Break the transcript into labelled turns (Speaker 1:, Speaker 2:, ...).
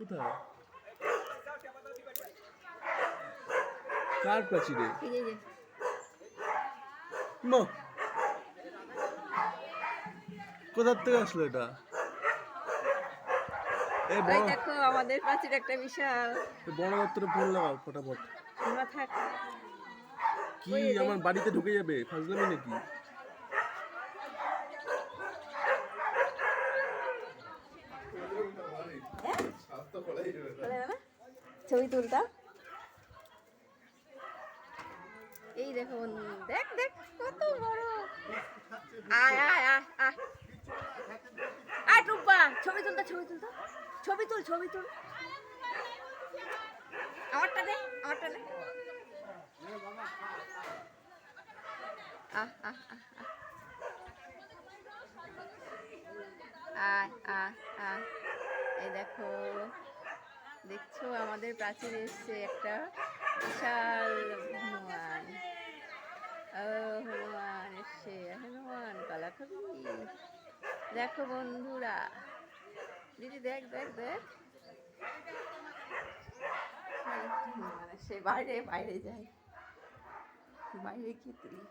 Speaker 1: কোথায়? কার প্রাচীরে? মা, কোথার থেকে আসলো এটা? এই
Speaker 2: ওই দেখো আমাদের প্রাচীর একটা বিশাল।
Speaker 1: বড় দপ্তরে ফোন লাগাও ফটাফট।
Speaker 2: আমরা থাক।
Speaker 1: কি আমার বাড়িতে ঢুকে যাবে? ফাজলামি নাকি?
Speaker 2: ছবি তুলতা। এই দেখো দেখ দেখ কত বড়। আয় আয় আয় আয় আয় টুম্পা, ছবি তুলতা ছবি তুলতা, ছবি তুল ছবি তুল। আমারটা দে আমারটা দে। আহ আহ আহ আয় আয় আয়। এই দেখো দেখছো আমাদের প্রাচীরে এসছে একটা বিশাল হনুমান। ও হনুমান এসছে, হনুমান কলা খাবি? দেখো বন্ধুরা, দিদি দেখ দেখ দেখ, সে বাইরে বাইরে যায়, বাইরে কি তুলি।